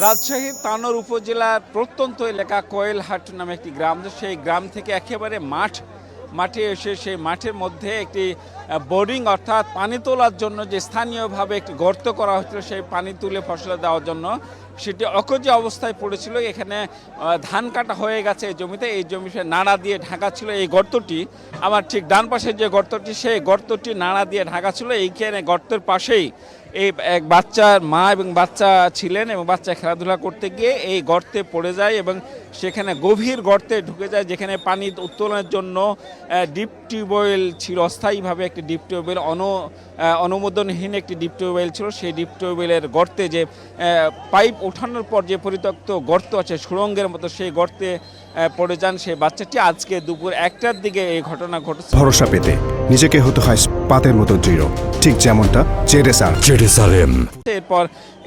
রাজশাহীর তানোর উপজেলার প্রত্যন্ত এলাকা কোয়েলহাট নামে একটি গ্রাম, সেই গ্রাম থেকে একেবারে মাঠে এসে সেই মাঠের মধ্যে একটি বোরিং অর্থাৎ পানি তোলার জন্য যে স্থানীয়ভাবে একটি গর্ত করা হয়েছিল সেই পানি তুলে ফসলে দেওয়ার জন্য, সেটি অকেজো অবস্থায় পড়েছিল। এখানে ধান কাটা হয়ে গেছে এই জমিতে, এই জমিতে নাড়া দিয়ে ঢাকা ছিল এই গর্তটি। আমার ঠিক ডান পাশে যে গর্তটি, সেই গর্তটি নাড়া দিয়ে ঢাকা ছিল। এইখানে গর্তের পাশেই এই এক বাচ্চার মা এবং বাচ্চা ছিলেন এবং বাচ্চা খেলাধুলা করতে গিয়ে এই গর্তে পড়ে যায় এবং সেখানে গভীর গর্তে ঢুকে যায়, যেখানে পানি উত্তোলনের জন্য ডিপ টিউবওয়েল ছিল, অস্থায়ীভাবে একটি ডিপ টিউবওয়েল, অনুমোদনহীন একটি ডিপ টিউবওয়েল ছিল। সেই ডিপ টিউবওয়েলের গর্তে যে পাইপ ওঠানোর পর যে পরিত্যক্ত গর্ত আছে সুড়ঙ্গের মতো, সেই গর্তে পড়ে যান সেই বাচ্চাটি। আজকে দুপুর 1টার দিকে এই ঘটনা ঘটেছে। ভরসা পেতে নিজেকে হতে হয় পাতের মতো দৃঢ়, ঠিক যেমনটা জেরুসালেম। এরপর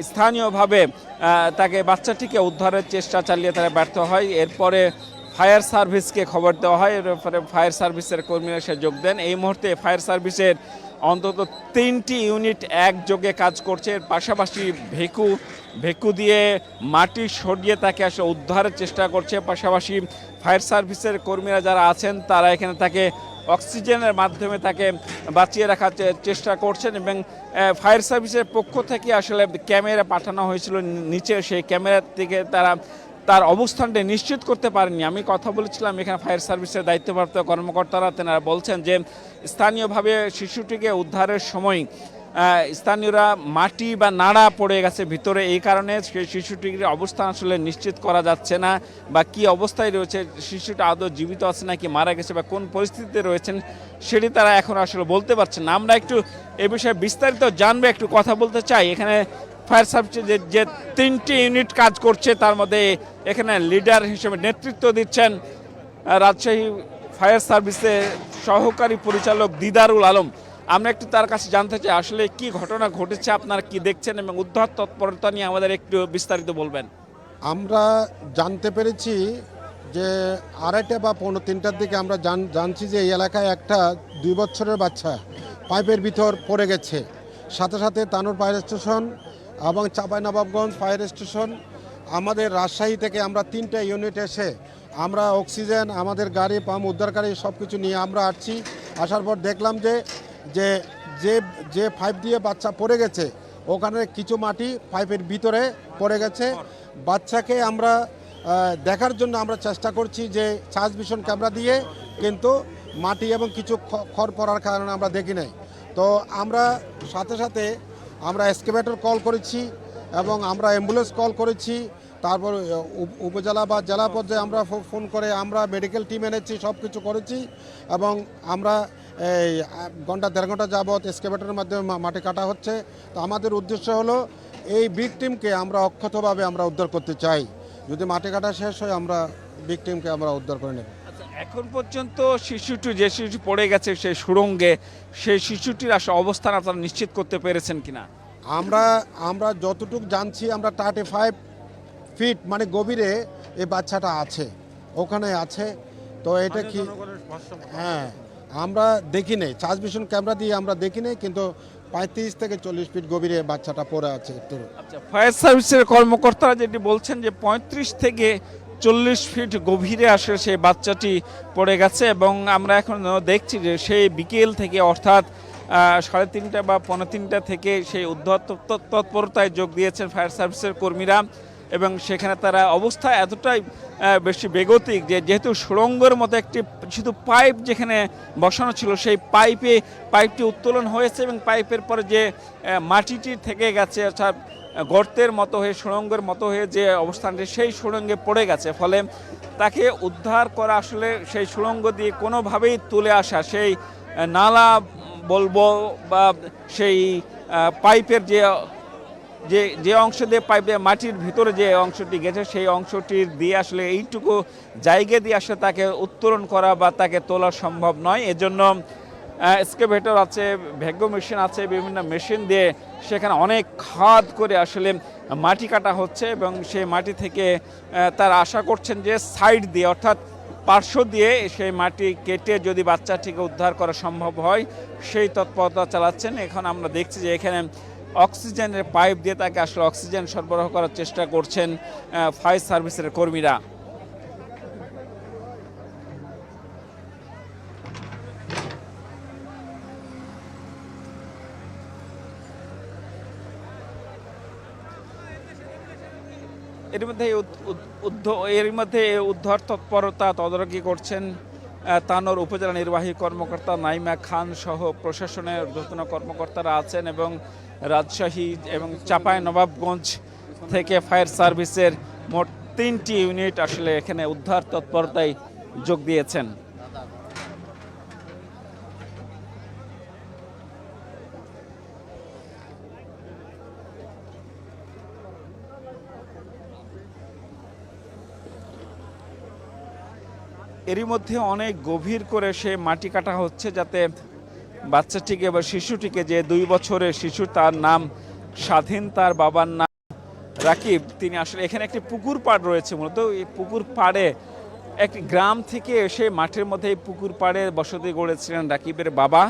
স্থানীয়ভাবে তাকে বাচ্চাটিকে উদ্ধারের চেষ্টা চালিয়ে তারা ব্যর্থ হয়। এরপরে ফায়ার সার্ভিসকে খবর দেওয়া হয়, এরপরে ফায়ার সার্ভিসের কর্মীরা এসে যোগ দেন। এই মুহূর্তে ফায়ার সার্ভিসের অন্তত 3টি ইউনিট একযোগে কাজ করছে। এর পাশাপাশি ভেকু দিয়ে মাটি সরিয়ে তাকে আসলে উদ্ধারের চেষ্টা করছে। পাশাপাশি ফায়ার সার্ভিসের কর্মীরা যারা আছেন তারা এখানে তাকে অক্সিজেনের মাধ্যমে তাকে বাঁচিয়ে রাখার চেষ্টা করছেন এবং ফায়ার সার্ভিসের পক্ষ থেকে আসলে ক্যামেরা পাঠানো হয়েছিল নিচে, সেই ক্যামেরা থেকে তার অবস্থানটা নিশ্চিত করতে পারেননি। আমি কথা বলেছিলাম এখানে ফায়ার সার্ভিসের দায়িত্বপ্রাপ্ত কর্মকর্তারা, তেনারা বলছেন যে স্থানীয়ভাবে শিশুটিকে উদ্ধারের সময় স্থানীয়রা মাটি বা নাড়া পড়ে গেছে ভিতরে, এই কারণে সেই শিশুটির অবস্থান আসলে নিশ্চিত করা যাচ্ছে না বা কি অবস্থায় রয়েছে, শিশুটা আদৌ জীবিত আছে নাকি মারা গেছে বা কোন পরিস্থিতিতে রয়েছেন সেটি তারা এখন আসলে বলতে পারছেন না। আমরা একটু এ বিষয়ে বিস্তারিত জানবো, একটু কথা বলতে চাই। এখানে ফায়ার সার্ভিসে যে 3টি ইউনিট কাজ করছে তার মধ্যে এখানে লিডার হিসেবে নেতৃত্ব দিচ্ছেন রাজশাহী ফায়ার সার্ভিসের সহকারী পরিচালক দিদারুল আলম। আমরা একটু তার কাছে জানতে চাই আসলে কি ঘটনা ঘটেছে, আপনারা কি দেখছেন এবং উদ্ধার তৎপরতা নিয়ে আমাদের একটু বিস্তারিত বলবেন। আমরা জানতে পেরেছি যে 2:30 বা 2:45টার দিকে আমরা জানছি যে এই এলাকায় একটা 2 বছরের বাচ্চা পাইপের ভিতর পড়ে গেছে। সাথে সাথে তানোর ফায়ার স্টেশন এবং চাঁপাইনবাবগঞ্জ ফায়ার স্টেশন, আমাদের রাজশাহী থেকে আমরা 3টা ইউনিট এসে আমরা অক্সিজেন, আমাদের গাড়ি পাম্প, উদ্ধারকারী সব কিছু নিয়ে আমরা আসছি। আসার পর দেখলাম যে যে পাইপ দিয়ে বাচ্চা পড়ে গেছে ওখানে কিছু মাটি পাইপের ভিতরে পড়ে গেছে। বাচ্চাকে আমরা দেখার জন্য আমরা চেষ্টা করছি যে সার্চ ভিশন ক্যামেরা দিয়ে, কিন্তু মাটি এবং কিছু খড় পড়ার কারণে আমরা দেখি নাই। তো আমরা সাথে সাথে আমরা এক্সকেভেটর কল করেছি এবং আমরা অ্যাম্বুলেন্স কল করেছি। তারপর উপজেলা বা জেলা পর্যায়ে আমরা ফোন করে আমরা মেডিকেল টিম এনেছি, সব কিছু করেছি এবং আমরা এই ঘন্টা 1.5 ঘন্টা যাবৎ এক্সকেভেটরের মাধ্যমে মাটি কাটা হচ্ছে। তো আমাদের উদ্দেশ্য হলো এই ভিকটিমকে আমরা অক্ষতভাবে আমরা উদ্ধার করতে চাই। যদি মাটি কাটা শেষ হয় আমরা ভিকটিমকে আমরা উদ্ধার করে নেব। এখন পর্যন্ত যে শিশুটি পড়ে গেছে সেই সুড়ঙ্গে, সেই শিশুটির আসলে অবস্থান আপনারা নিশ্চিত করতে পেরেছেন কিনা? আমরা যতটুকু জানছি আমরা 35 ফিট মানে গভীরে এই বাচ্চাটা আছে, ওখানে আছে। তো এটা কি, হ্যাঁ আমরা দেখি নেই, সার্চ ভিশন ক্যামেরা দিয়ে আমরা দেখি নেই, কিন্তু 35 থেকে 40 ফিট গভীরে বাচ্চাটা পড়ে আছে। আচ্ছা, ফায়ার সার্ভিসের কর্মকর্তারা যেটি বলছেন যে 35 থেকে 40 ফিট গভীরে আসলে সেই বাচ্চাটি পড়ে গেছে এবং আমরা এখন দেখছি যে সেই বিকেল থেকে অর্থাৎ 3:30 বা 2:45 থেকে সেই উদ্ধার তৎপরতায় যোগ দিয়েছেন ফায়ার সার্ভিসের কর্মীরা এবং সেখানে তারা অবস্থা এতটাই বেশি বেগতিক যে যেহেতু সুড়ঙ্গের মতো একটি শুধু পাইপ যেখানে বসানো ছিল, সেই পাইপটি উত্তোলন হয়েছে এবং পাইপের পরে যে মাটিটি থেকে গেছে অর্থাৎ গর্তের মতো হয়ে সুড়ঙ্গের মতো হয়ে যে অবস্থানটি সেই সুড়ঙ্গে পড়ে গেছে, ফলে তাকে উদ্ধার করা আসলে সেই সুড়ঙ্গ দিয়ে কোনোভাবেই তুলে আসা, সেই নালা বলবো বা সেই পাইপের যে অংশ দিয়ে পাইপে মাটির ভিতরে যে অংশটি গেছে সেই অংশটির দিয়ে আসলে এইটুকু জায়গা দিয়ে আসলে তাকে উত্তোলন করা বা তাকে তোলা সম্ভব নয়। এজন্য এক্সকেভেটর আছে, ভ্যাকুয়াম মেশিন আছে, বিভিন্ন মেশিন দিয়ে সেখানে অনেক খাদ করে আসলে মাটি কাটা হচ্ছে এবং সেই মাটি থেকে তারা আশা করছেন যে সাইড দিয়ে অর্থাৎ পার্শ্ব দিয়ে সেই মাটি কেটে যদি বাচ্চাটিকে উদ্ধার করা সম্ভব হয় সেই তৎপরতা চালাচ্ছেন। এখন আমরা দেখছি যে এখানে অক্সিজেনের পাইপ দিয়ে তাকে আসলে অক্সিজেন সরবরাহ করার চেষ্টা করছেন ফায়ার সার্ভিসের কর্মীরা। এর মধ্যে উদ্ধার তৎপরতা তদারকি করছেন তানোর উপজেলা নির্বাহী কর্মকর্তা নাইমা খান সহ প্রশাসনের ঊর্ধ্বতন কর্মকর্তারা আছেন এবং রাজশাহী এবং চাঁপাইনবাবগঞ্জ থেকে ফায়ার সার্ভিসের মোট 3টি ইউনিট আসলে এখানে উদ্ধার তৎপরতায় যোগ দিয়েছেন। এরই মধ্যে অনেক গভীর করে সে মাটি কাটা হচ্ছে যাতে বাচ্চাটিকে বা শিশুটিকে, যে 2 বছরের শিশু, তার নাম স্বাধীন, তার বাবার নাম রাকিব, তিনি আসলে এখানে একটি পুকুর পাড় রয়েছে। মূলত এই পুকুর পাড়ে একটি গ্রাম থেকে এসে মাঠের মধ্যে এই পুকুর পাড়ে বসতি গড়েছিলেন রাকিবের বাবা।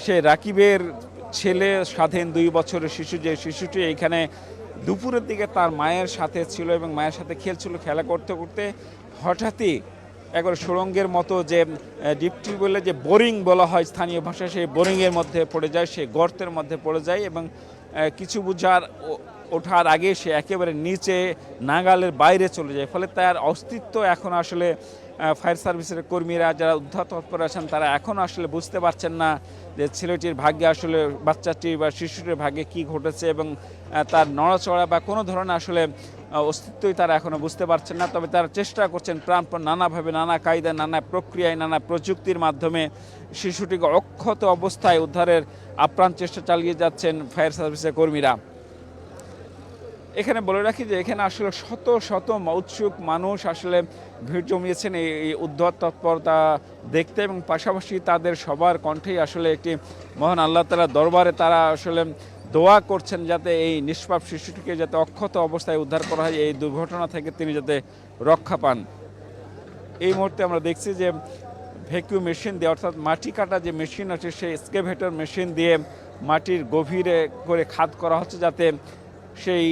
সে রাকিবের ছেলে স্বাধীন 2 বছরের শিশু, যে শিশুটি এখানে দুপুরের দিকে তার মায়ের সাথে ছিল এবং মায়ের সাথে খেলছিল। খেলা করতে করতে হঠাৎই একবার সুড়ঙ্গের মতো যে ডিপ টিউবওয়েলের যে বোরিং বলা হয় স্থানীয় ভাষায়, সেই বোরিংয়ের মধ্যে পড়ে যায়, সে গর্তের মধ্যে পড়ে যায় এবং কিছু ওঠার আগে সে একেবারে নিচে নাগালের বাইরে চলে যায়। ফলে তার অস্তিত্ব এখন আসলে ফায়ার সার্ভিসের কর্মীরা যারা উদ্ধার তৎপর আছেন তারা এখন আসলে বুঝতে পারছেন না যে ছেলেটির ভাগ্যে আসলে, বাচ্চাটির বা শিশুটির ভাগ্যে কি ঘটেছে এবং তার নড়াচড়া বা কোনো ধরনের আসলে অস্তিত্বই তারা এখনও বুঝতে পারছেন না। তবে তারা চেষ্টা করছেন প্রাণপণ নানাভাবে, নানা কায়দায়, নানা প্রক্রিয়ায়, নানা প্রযুক্তির মাধ্যমে শিশুটিকে অক্ষত অবস্থায় উদ্ধারের আপ্রাণ চেষ্টা চালিয়ে যাচ্ছেন ফায়ার সার্ভিসের কর্মীরা। এখানে বলে রাখি যে এখানে আসলে শত শত উৎসুক মানুষ আসলে ভিড় জমিয়েছেন এই উদ্ধার তৎপরতা দেখতে এবং পাশাপাশি তাদের সবার কণ্ঠেই আসলে একটি মহান আল্লাহ তাআলার দরবারে তারা আসলে দোয়া করছেন যাতে এই নিষ্পাপ শিশুটিকে যাতে অক্ষত অবস্থায় উদ্ধার করা হয়, এই দুর্ঘটনা থেকে তিনি যাতে রক্ষা পান। এই মুহূর্তে আমরা দেখছি যে ভ্যাকুয়াম মেশিন দিয়ে, অর্থাৎ মাটি কাটা যে মেশিন আছে সেই এক্সকেভেটর মেশিন দিয়ে মাটির গভীরে করে খাদ করা হচ্ছে যাতে সেই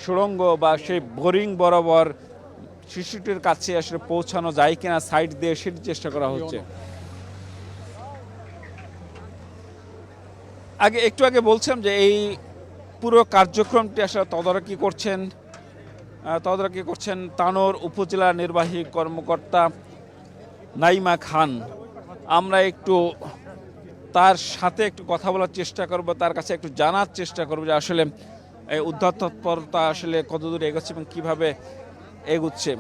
সুড়ঙ্গ বা সেই বোরিং বরাবর শিশুটির কাছে আসলে পৌঁছানো যায় কিনা সাইড দিয়ে সেটি চেষ্টা করা হচ্ছে। একটু আগে বলছিলাম যে এই পুরো কার্যক্রমটি আসলে তদারকি করছেন তানোর উপজেলা নির্বাহী কর্মকর্তা নাইমা খান। আমরা একটু তার সাথে একটু কথা বলার চেষ্টা করব, তার কাছে একটু জানার চেষ্টা করব যে আসলে এই উদ্ধার তৎপরতা আসলে কতদূর এগোচ্ছে এবং কিভাবে এগুচ্ছে।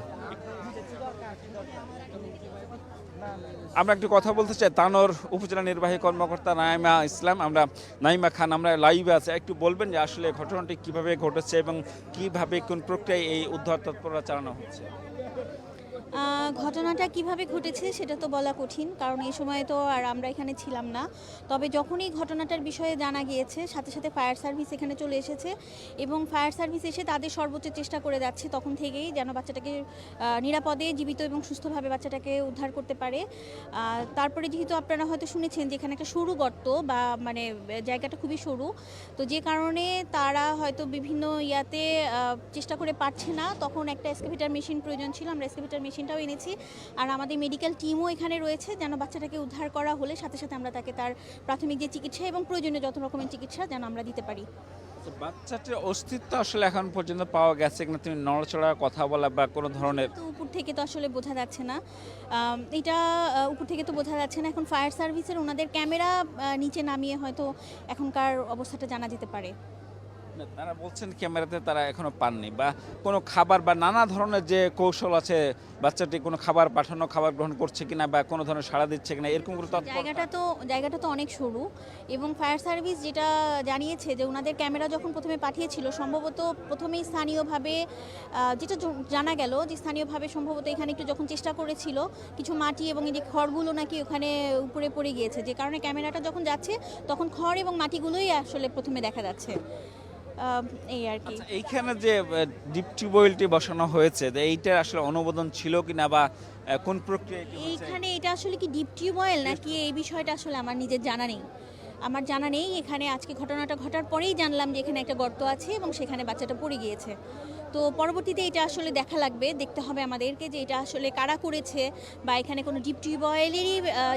আমরা একটু কথা বলতে চাই তানোর উপজেলা নির্বাহী কর্মকর্তা নাইমা খান, আমরা লাইভে আছে। একটু বলবেন যে আসলে ঘটনাটি কিভাবে ঘটেছে এবং কিভাবে কোন প্রক্রিয়ায় এই উদ্ধার তৎপরতা চালানো হচ্ছে? ঘটনাটা কিভাবে ঘটেছে সেটা তো বলা কঠিন, কারণ এই সময় তো আর আমরা এখানে ছিলাম না। তবে যখনই ঘটনাটার বিষয়ে জানা গিয়েছে সাথে সাথে ফায়ার সার্ভিস এখানে চলে এসেছে এবং ফায়ার সার্ভিস এসে তাদের সর্বোচ্চ চেষ্টা করে যাচ্ছে তখন থেকেই যেন বাচ্চাটাকে নিরাপদে, জীবিত এবং সুস্থভাবে বাচ্চাটাকে উদ্ধার করতে পারে। তারপরে যেহেতু আপনারা হয়তো শুনেছেন যে এখানে একটা সরু গর্ত বা মানে জায়গাটা খুবই সরু, তো যে কারণে তারা হয়তো বিভিন্ন চেষ্টা করে পারছে না, তখন একটা এক্সকেভেটর মেশিন প্রয়োজন ছিল। আমরা এক্সকেভেটর মেশিনটাও এনেছি আর আমাদের মেডিকেল টিমও এখানে রয়েছে যেন বাচ্চাটাকে উদ্ধার করা হলে সাথে সাথে আমরা তাকে তার প্রাথমিক যে চিকিৎসা এবং প্রয়োজনীয় যত রকমের চিকিৎসা যেন আমরা দিতে পারি। বাচ্চাটির অস্তিত্ব আসলে এখন পর্যন্ত পাওয়া গেছে কিনা, তুমি নড়াচড়া, কথা বলা বা কোনো ধরনের? উপর থেকে তো আসলে বোঝা যাচ্ছে না, এটা উপর থেকে তো বোঝা যাচ্ছে না। এখন ফায়ার সার্ভিসের ওনাদের ক্যামেরা নিচে নামিয়ে হয়তো এখনকার অবস্থাটা জানা যেতে পারে। তারা বলছেন ক্যামেরাতে তারা এখনো পাননি বা কোনো খাবার বা নানা ধরনের যে কৌশল আছে, বাচ্চাটি কোনো খাবার পাঠানো, খাবার গ্রহণ করছে কিনা বা কোনো ধরনের সাড়া দিচ্ছে কিনা, এরকম কোনো জায়গাটা তো অনেক সরু এবং ফায়ার সার্ভিস যেটা জানিয়েছে যে ওনাদের ক্যামেরা যখন প্রথমে পাঠিয়েছিল সম্ভবত প্রথমেই স্থানীয়ভাবে যেটা জানা গেল যে স্থানীয়ভাবে সম্ভবত এখানে একটু যখন চেষ্টা করেছিল কিছু মাটি এবং এই যে খড়গুলো নাকি ওখানে উপরে পড়ে গিয়েছে, যে কারণে ক্যামেরাটা যখন যাচ্ছে তখন খড় এবং মাটিগুলোই আসলে প্রথমে দেখা যাচ্ছে। এই আর কি। এইখানে যে ডিপ টিউবওয়েলটি বসানো হয়েছে এইটার আসলে অনুমোদন ছিল কিনা বা কোন প্রক্রিয়া? এইখানে এটা আসলে কি ডিপ টিউবওয়েল নাকি এই বিষয়টা আসলে আমার নিজের জানা নেই। আমার জানা নেই। এখানে আজকে ঘটনাটা ঘটার পরেই জানলাম যে এখানে একটা গর্ত আছে এবং সেখানে বাচ্চাটা পড়ে গিয়েছে। তো পরবর্তীতে এটা আসলে দেখা লাগবে, দেখতে হবে আমাদেরকে যে এটা আসলে কারা করেছে বা এখানে কোনো ডিপ টিউবওয়েলেরই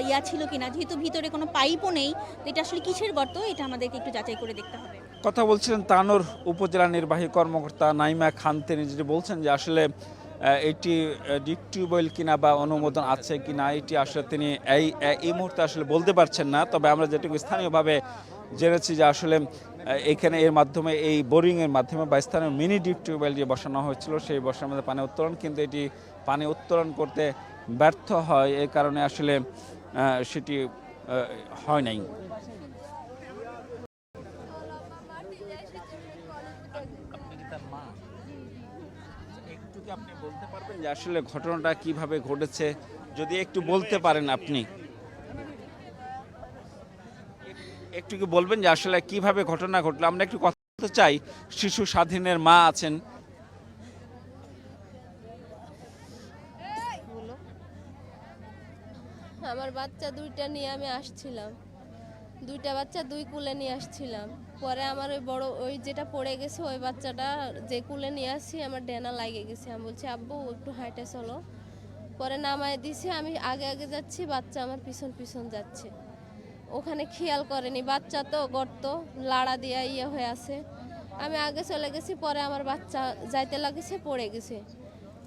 ইয়া ছিল কিনা, যেহেতু ভিতরে কোনো পাইপও নেই। তো এটা আসলে কিসের গর্ত, এটা আমাদেরকে একটু যাচাই করে দেখতে হবে। কথা বলছিলেন তানোর উপজেলা নির্বাহী কর্মকর্তা নাইমা খান। তিনি যেটি বলছেন যে আসলে এটি ডিপ টিউবওয়েল কিনা বা অনুমোদন আছে কিনা এটি আসলে তিনি এই মুহূর্তে আসলে বলতে পারছেন না। তবে আমরা যেটুকু স্থানীয়ভাবে জেনেছি যে আসলে এখানে এর মাধ্যমে এই বোরিংয়ের মাধ্যমে বা স্থানীয় মিনি ডিপ টিউবওয়েল যে বসানো হয়েছিল সেই বসানোর মধ্যে পানি উত্তোলন, কিন্তু এটি পানি উত্তোলন করতে ব্যর্থ হয়। এই কারণে আসলে সেটি হয় নাই। একটু কি আপনি বলতে পারবেন যে আসলে ঘটনাটা কিভাবে ঘটেছে, যদি একটু বলতে পারেন আপনি একটু কি বলবেন যে আসলে কিভাবে ঘটনা ঘটলো? আমরা একটু কথা বলতে চাই, শিশু স্বাধীনের মা আছেন। আমার বাচ্চা দুইটা নিয়ে আমি আসছিলাম, দুইটা বাচ্চা দুই কুলে নিয়ে আসছিলাম। পরে আমার ওই যেটা পড়ে গেছে ওই বাচ্চাটা যে কুলে নিয়ে আসছি আমার ডেনা লাগে গেছে। আমি বলছি আব্বু একটু হাইটে চলো। পরে নামায় দিছি, আমি আগে আগে যাচ্ছি, বাচ্চা আমার পিছন পিছন যাচ্ছে। ওখানে খেয়াল করেনি, বাচ্চা তো গর্ত লাড়া দিয়া ইয়ে হয়ে আছে। আমি আগে চলে গেছি, পরে আমার বাচ্চা যাইতে লাগেছে, পড়ে গেছে।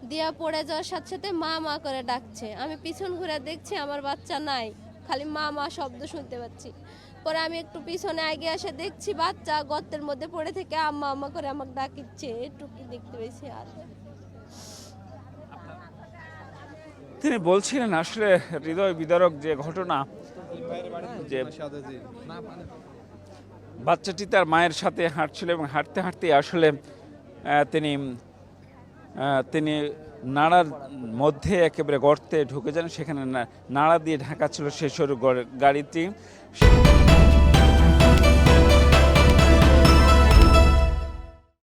দিয়া পড়ে যাওয়ার সাথে সাথে মা মা করে ডাকছে। আমি পিছন ঘুরে দেখছি আমার বাচ্চা নাই, খালি মা মা শব্দ শুনতে পাচ্ছি। পরে আমি একটু পিছনে আগে এসে দেখছি বাচ্চা গর্তের মধ্যে পড়ে থেকে আম্মা আম্মা করে আমাকে ডাকিচ্ছে। এটুকু দেখতে পেয়েছি। আর তিনি বলছিলেন আসলে হৃদয় বিদারক যে ঘটনা, যে বাচ্চাটি তার মায়ের সাথে হাঁটছিল এবং হাঁটতে হাঁটতে আসলে তিনি নাড়ার মধ্যে একেবারে গর্তে ঢুকে যান। সেখানে নাড়া দিয়ে ঢাকা ছিল সেই সরু গাড়িটি।